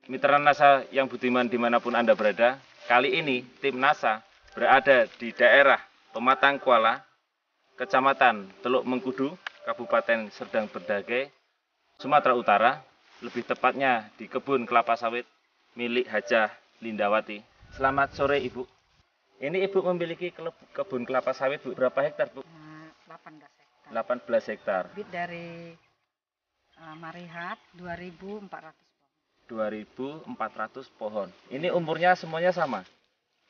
Mitra NASA yang budiman dimanapun Anda berada, kali ini tim NASA berada di daerah Pematang Kuala, Kecamatan Teluk Mengkudu, Kabupaten Serdang Bedagai, Sumatera Utara, lebih tepatnya di kebun kelapa sawit milik Hajah Lindawati. Selamat sore Ibu. Ini Ibu memiliki kebun kelapa sawit, Bu. Berapa hektar, Bu? 18 hektar. 18 hektar. Bibit dari Marihat 2.400 pohon. 2.400 pohon. Ini umurnya semuanya sama?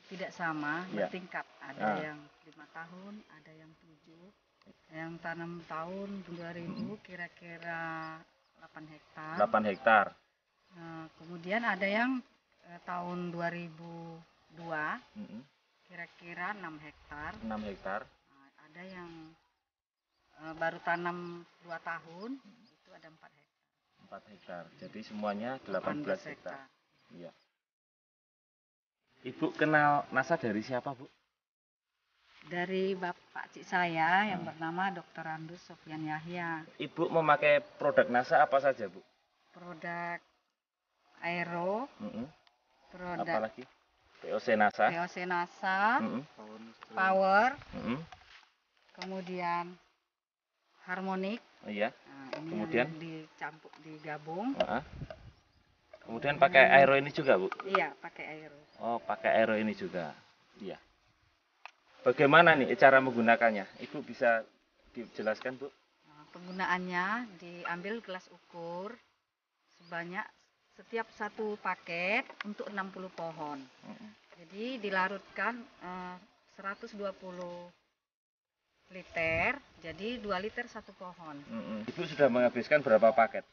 Tidak sama, Ya. bertingkat. Ada yang 5 tahun, ada yang 7. Yang tanam tahun 2000 kira-kira 8 hektar. 8 hektar. Kemudian ada yang tahun 2002 kira-kira 6 hektar. 6 hektar. Ada yang baru tanam 2 tahun, itu ada 4 hektar. 4 hektar. Jadi semuanya 18 hektar. Iya. Ibu kenal NASA dari siapa, Bu? Dari bapak cik saya yang bernama Dr. Andus Sofyan Yahya. Ibu memakai produk NASA apa saja, Bu? Produk Aero, produk apalagi? POC NASA. POC NASA, Power, kemudian Harmonic. Iya. Ini kemudian yang dicampur, digabung. Kemudian pakai Aero ini juga, Bu? Iya, pakai Aero. Oh, pakai Aero ini juga. Iya. Bagaimana nih cara menggunakannya? Ibu bisa dijelaskan, Bu? Penggunaannya diambil gelas ukur sebanyak setiap satu paket untuk 60 pohon. Jadi dilarutkan 120 liter, jadi 2 liter satu pohon. Ibu sudah menghabiskan berapa paket?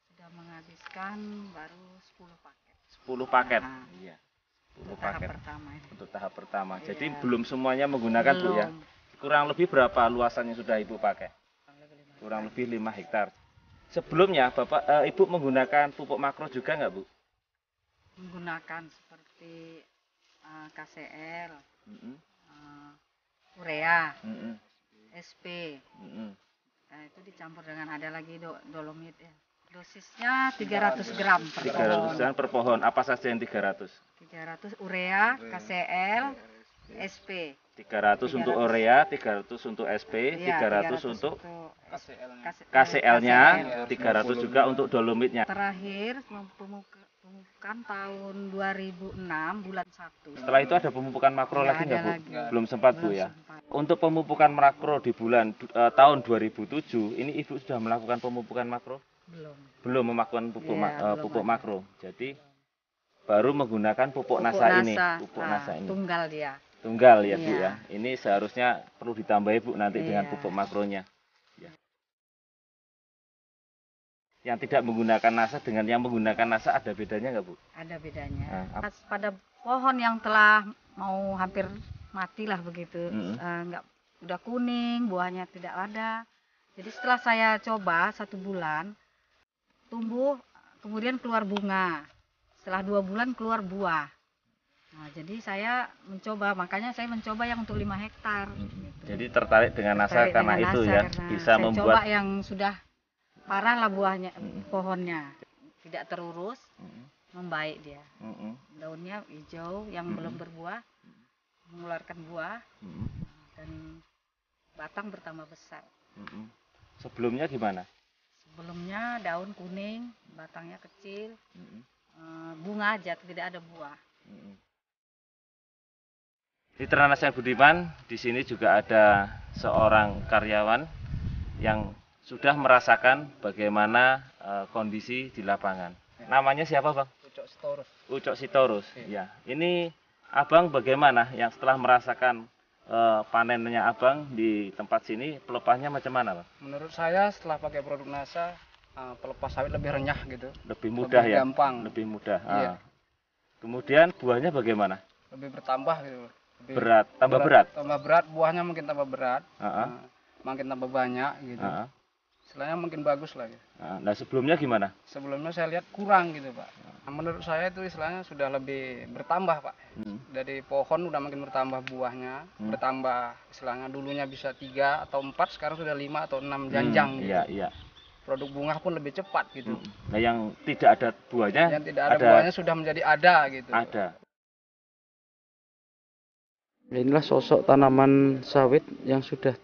Sudah menghabiskan baru 10 paket. 10 paket? Iya. 10 untuk paket. Tahap pertama ini. Untuk tahap pertama. Iya. Jadi belum semuanya menggunakan, belum. Bu ya? Kurang lebih berapa luasan yang sudah Ibu pakai? Kurang lebih 5 hektar. Sebelumnya Ibu menggunakan pupuk makro juga nggak, Bu? Menggunakan seperti KCL, urea, SP. Itu dicampur dengan ada lagi dolomit ya. Dosisnya 300 gram per 300 pohon. gram per pohon. Apa saja yang 300? 300 urea, KCL, SP. 300 untuk urea, 300 untuk SP, Ya, 300 untuk KCL-nya, 300 juga untuk dolomitnya. Terakhir pemupukan tahun 2006 bulan 1. Setelah itu ada pemupukan makro Ya, lagi nggak, Bu? lagi. Belum sempat, Bu ya. Untuk pemupukan makro di bulan tahun 2007, ini Ibu sudah melakukan pemupukan makro? Belum melakukan pupuk makro. Jadi baru menggunakan pupuk NASA ini. Pupuk NASA ini. Tunggal dia. Tunggal ya, Bu ya. Ini seharusnya perlu ditambahi, Bu, nanti dengan pupuk makronya. Ya. Yang tidak menggunakan NASA dengan yang menggunakan NASA ada bedanya nggak, Bu? Ada bedanya. Pada pohon yang telah mau hampir matilah begitu, udah kuning, buahnya tidak ada. Jadi setelah saya coba 1 bulan, tumbuh, kemudian keluar bunga. Setelah 2 bulan keluar buah. Nah, jadi saya mencoba, makanya saya mencoba yang untuk 5 hektar. Gitu. Jadi tertarik dengan NASA karena itu ya, bisa saya membuat. Coba yang sudah parah lah buahnya, pohonnya tidak terurus, membaik dia. Daunnya hijau, yang belum berbuah, mengeluarkan buah, dan batang bertambah besar. Sebelumnya gimana? Sebelumnya daun kuning, batangnya kecil, bunga aja, tidak ada buah. Mitra NASA Budiman, di sini juga ada seorang karyawan yang sudah merasakan bagaimana kondisi di lapangan. Namanya siapa, Bang? Ucok Sitorus. Ucok Sitorus. Ya. Ini Abang bagaimana yang setelah merasakan panennya Abang di tempat sini, pelepahnya macam mana, Bang? Menurut saya setelah pakai produk NASA, pelepas sawit lebih renyah gitu. Lebih mudah lebih ya? Gampang. Lebih mudah. Iya. Kemudian buahnya bagaimana? Lebih bertambah gitu. Lebih berat, tambah berat. Tambah berat, buahnya mungkin tambah berat. Makin tambah banyak gitu. Istilahnya mungkin bagus lah. Gitu. Nah, sebelumnya gimana? Sebelumnya saya lihat kurang gitu, Pak. Nah, menurut saya itu istilahnya sudah lebih bertambah, Pak. Dari pohon udah makin bertambah buahnya, bertambah istilahnya dulunya bisa 3 atau 4, sekarang sudah 5 atau 6 janjang gitu. Iya, iya. produk bunga pun lebih cepat gitu. Nah, yang tidak ada buahnya, Yang tidak ada buahnya sudah menjadi ada gitu. ada. Inilah sosok tanaman sawit yang sudah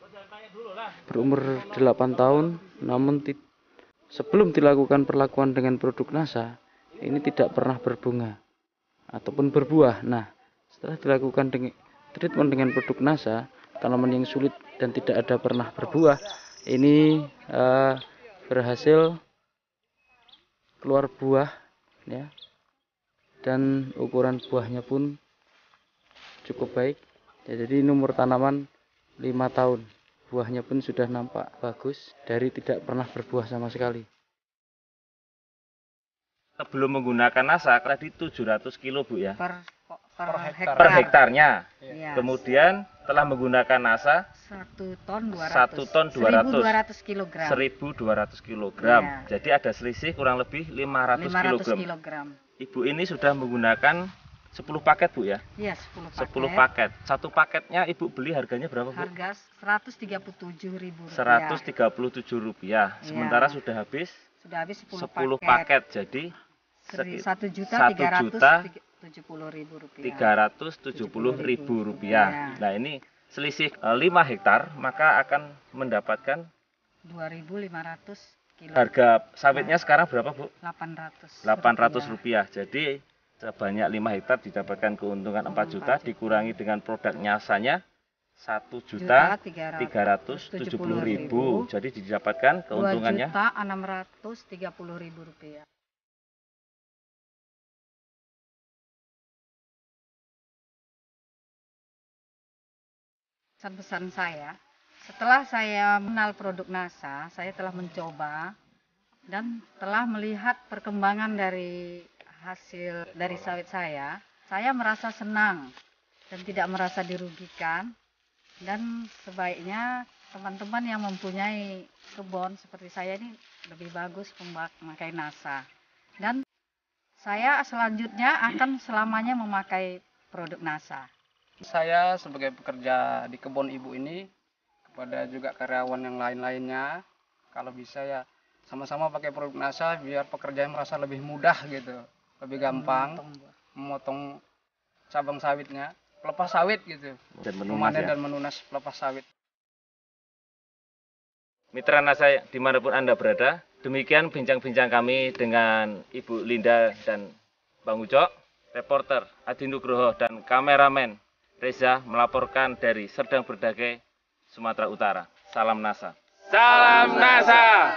berumur 8 tahun, namun sebelum dilakukan perlakuan dengan produk NASA, ini tidak pernah berbunga ataupun berbuah. Nah, setelah dilakukan treatment dengan produk NASA, tanaman yang sulit dan tidak ada pernah berbuah, ini berhasil keluar buah, ya, dan ukuran buahnya pun cukup baik. Ya, jadi ini umur tanaman 5 tahun, buahnya pun sudah nampak bagus dari tidak pernah berbuah sama sekali. Sebelum menggunakan NASA tadi 700 kilo Bu ya per per hektarnya. Iya. Kemudian telah menggunakan NASA 1 ton 200. 1 ton 200. 1200 kilogram. 1200 kilogram. Iya. Jadi ada selisih kurang lebih 500 500 kilogram. kilogram. Ibu ini sudah menggunakan 10 paket Bu ya? Iya, 10 paket. 10 paket. Satu paketnya Ibu beli harganya berapa Bu? Harga Rp137.000. Rp137.000. Sementara sudah habis Sudah habis 10 paket. Jadi Rp1.370.000. Ya. Nah, ini selisih 5 hektar maka akan mendapatkan 2.500 kilo. harga sawitnya sekarang berapa Bu? 800. Rp800. Jadi sebanyak 5 hektar didapatkan keuntungan 4 juta dikurangi dengan produk nyasanya 1.370.000. Jadi didapatkan keuntungannya Rp2.630.000. Pesan-pesan saya, setelah saya mengenal produk NASA, saya telah mencoba dan telah melihat perkembangan dari hasil dari sawit saya merasa senang dan tidak merasa dirugikan. Dan sebaiknya teman-teman yang mempunyai kebun seperti saya ini lebih bagus memakai NASA. Dan saya selanjutnya akan selamanya memakai produk NASA. Saya sebagai pekerja di kebun ibu ini, kepada juga karyawan yang lain-lainnya, kalau bisa ya sama-sama pakai produk NASA biar pekerjaan merasa lebih mudah gitu, lebih gampang memotong cabang sawitnya, pelepas sawit gitu, memanen dan menunas pelepas sawit. Mitra NASA dimanapun Anda berada, demikian bincang-bincang kami dengan Ibu Linda dan Bang Ucok, reporter Adi Nugroho dan kameramen Reza melaporkan dari Serdang Berdage, Sumatera Utara. Salam NASA. Salam NASA.